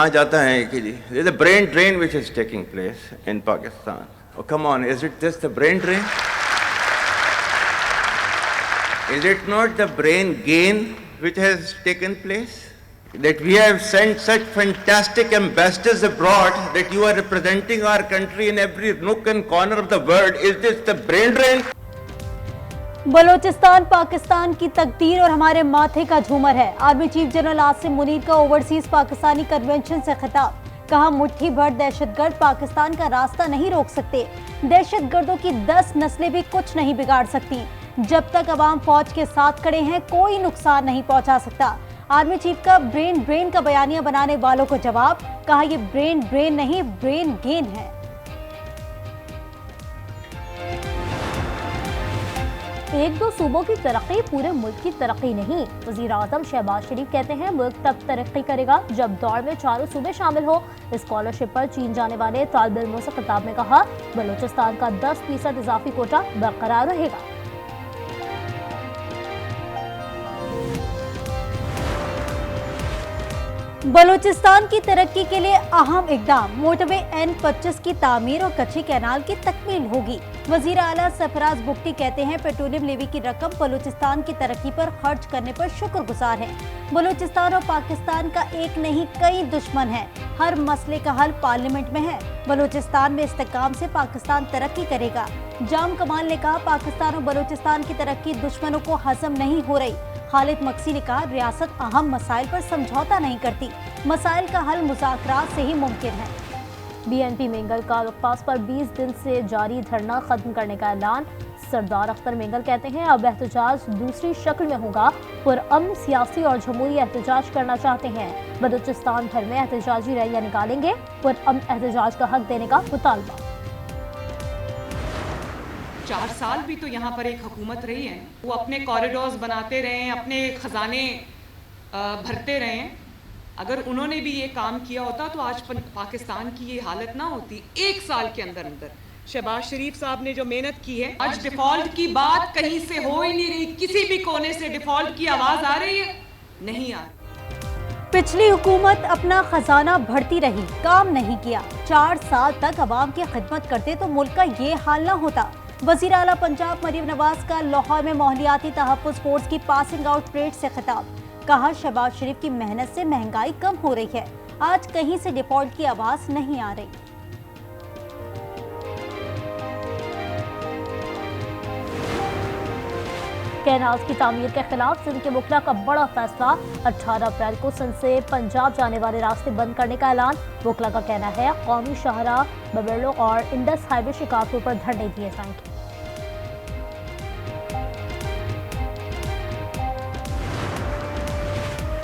आ जाता है कि जी there's a brain drain which is taking place in Pakistan. Oh, come on, is it just the brain drain? Is it not the brain gain which has taken place? That we have sent such fantastic ambassadors abroad that you are representing our country in every nook and corner of the world. Is this the brain drain? Balochistan Pakistan की तकदीर और हमारे माथे का झूमर है। Army chief general Asim Munir का overseas Pakistani convention से खिताब। कहा, मुट्ठी भर दहशतगर्द पाकिस्तान का रास्ता नहीं रोक सकते। दहशतगर्दों की 10 नस्लें भी कुछ नहीं बिगाड़ सकती। जब तक अवाम फौज के साथ खड़े हैं, कोई नुकसान नहीं पहुंचा सकता। आर्मी चीफ का ब्रेन ड्रेन का बयानिया बनाने वालों को जवाब। कहा, ये ब्रेन ड्रेन नहीं, ब्रेन गेन है। एक दो सूबों की तरक्की पूरे मुल्क की तरक्की नहीं। वज़ीर आज़म शहबाज शरीफ कहते हैं, मुल्क तब तरक्की करेगा जब दौड़ में चारों सूबे शामिल हो। स्कॉलरशिप पर चीन जाने वाले तालिब इल्मों से खिताब में कहा, बलूचिस्तान का 10% इजाफी कोटा बरकरार रहेगा। बलूचिस्तान की तरक्की के लिए अहम इकदाम। मोटरवे N25 की तामीर और कच्ची कैनाल की तकमील होगी। वजीर आला सरफराज बुख्ती कहते हैं, पेट्रोलियम लेवी की रकम बलूचिस्तान की तरक्की पर खर्च करने पर शुक्रगुजार हैं। बलूचिस्तान और पाकिस्तान का एक नहीं कई दुश्मन है। हर मसले का हल पार्लियामेंट में है। बलूचिस्तान में इस्तेकाम से पाकिस्तान तरक्की करेगा। जाम कमाल ने कहा, पाकिस्तान और बलूचिस्तान की तरक्की दुश्मनों को हजम नहीं हो रही। खालिद मक्सी ने कहा, रियासत अहम मसाइल पर समझौता नहीं करती। मसाइल का हल मुज़ाकरात से ही मुमकिन है। BNP मेंगल का वक्फास पर 20 दिन से जारी धरना खत्म करने का ऐलान। सरदार अख्तर मेंगल कहते हैं, अब एहतजाज दूसरी शक्ल में होगा। पुरअमन सियासी और जमहूरी एहतजाज करना चाहते हैं। बलूचिस्तान भर में एहतजाजी रैलियां निकालेंगे। पुरअमन एहतजाज का हक देने का मुतालबा। 4 साल भी तो यहाँ पर एक हुकूमत रही है, वो अपने कॉरिडोर्स बनाते रहे, अपने खजाने भरते रहे। अगर उन्होंने भी ये काम किया होता तो आज पाकिस्तान की ये हालत ना होती। 1 साल के अंदर अंदर शहबाज शरीफ साहब ने जो मेहनत की है, आज डिफॉल्ट की बात कहीं से हो ही नहीं रही। किसी भी कोने से डिफॉल्ट की आवाज आ रही है? नहीं आ रही। पिछली हुकूमत अपना खजाना भरती रही, काम नहीं किया। 4 साल तक अवाम की खिदमत करते तो मुल्क का ये हाल ना होता। वज़ीर आला पंजाब मरीम नवाज का लाहौर में माहौलियाती तहफ़्फ़ुज़ फोर्स की पासिंग आउट परेड से खिताब। कहा, शहबाज शरीफ की मेहनत से महंगाई कम हो रही है। आज कहीं से डिफॉल्ट की आवाज नहीं आ रही। कैनाल्स की तामीर के खिलाफ सिंध के वकला का बड़ा फैसला। 18 अप्रैल को सिंध से पंजाब जाने वाले रास्ते बंद करने का ऐलान। वकला का कहना है, कौमी शाहराह बबेड़ो और इंडस हाईवे शिकारपुर पर धरने दिए जाएंगे।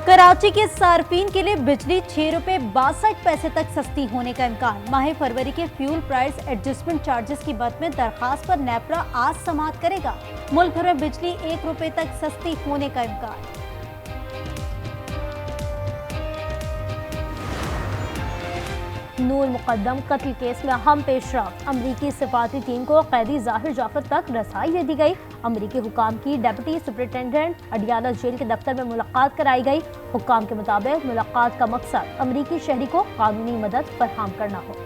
कराची के सार्फिन के लिए बिजली 6 रुपए 62 पैसे तक सस्ती होने का इम्कान। माह फरवरी के फ्यूल प्राइस एडजस्टमेंट चार्जेस की बद में दरखास्त पर नेपरा आज समाअत करेगा। मुल्क भर में बिजली 1 रुपए तक सस्ती होने का इम्कान। नूर मुकद्दम कत्ल केस में अहम पेशरफ। अमरीकी सिफारती टीम को कैदी जाहिर जाफर तक रसाई दे दी गई। अमरीकी हुकाम की डिप्टी सुपरिटेंडेंट अडियाला जेल के दफ्तर में मुलाकात कराई गई। हुकाम के मुताबिक मुलाकात का मकसद अमरीकी शहरी को कानूनी मदद फराहम करना हो।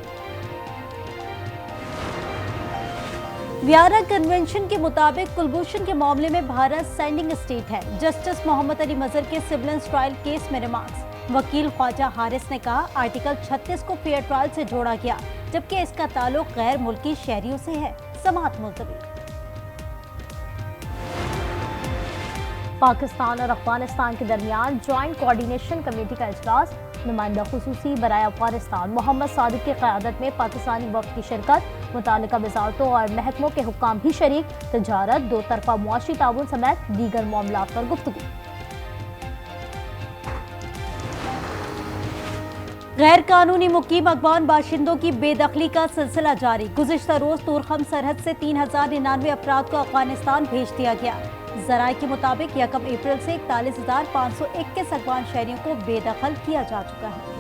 वियना कन्वेंशन के मुताबिक कुलभूषण के मामले में भारत सेंडिंग स्टेट है। जस्टिस मोहम्मद अली मजहर के सिविलियंस ट्रायल केस में रिमार्क्स। वकील ख्वाजा हारिस ने कहा, आर्टिकल 36 को फेयर ट्रायल से जोड़ा गया, जबकि इसका ताल्लुक गैर मुल्की शहरियों से है। समाअत मुलतवी। पाकिस्तान और अफगानिस्तान के दरमियान ज्वाइंट कोऑर्डिनेशन कमेटी का इजलास। नुमाइंदा खुसूसी बराए अफगानिस्तान मोहम्मद सादिक की क़यादत में पाकिस्तानी वफ़द की शिरकत। मुतालिका वज़ारतों और महकमों के हुक्काम भी शरीक। तजारत, दो तरफा मुआशी ताउन समेत दीगर मामलात पर गुफ्तगू। गैर कानूनी मुकीम अफगान बाशिंदों की बेदखली का सिलसिला जारी। गुज़िश्ता रोज तुरखम सरहद से 3099 अफराद को अफगानिस्तान भेज दिया गया। ज़राए के मुताबिक 1 अप्रैल से 41,521 अफगान शहरियों को बेदखल किया जा चुका है।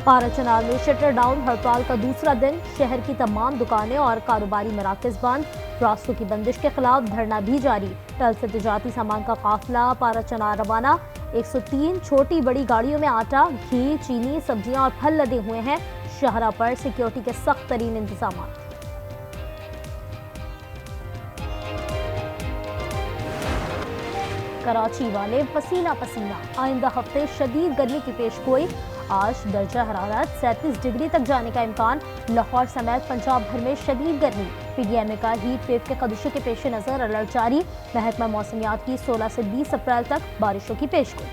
पाराचनार में शटर डाउन हड़ताल का दूसरा दिन। शहर की तमाम दुकानें और कारोबारी मराकज़ बंद। रास्तों की बंदिश के खिलाफ धरना भी जारी। कल से तिजारती सामान का काफिला पाराचनार रवाना। 103 छोटी बड़ी गाड़ियों में आटा, घी, चीनी, सब्जियां और फल लदे हुए हैं। शाहरा पर सिक्योरिटी के सख्त तरीन इंतजाम। कराची वाले पसीना पसीना, आइंदा हफ्ते शदीद गर्मी की पेशगोई। आज दर्जा हरारत 37 डिग्री तक जाने का इम्कान। लाहौर समेत पंजाब भर में शदीद गर्मी। पीडीएमए का हीट वेव के खदशे के पेश नज़र अलर्ट जारी। महकमा मौसमियात की 16 से 20 अप्रैल तक बारिशों की पेशगोई।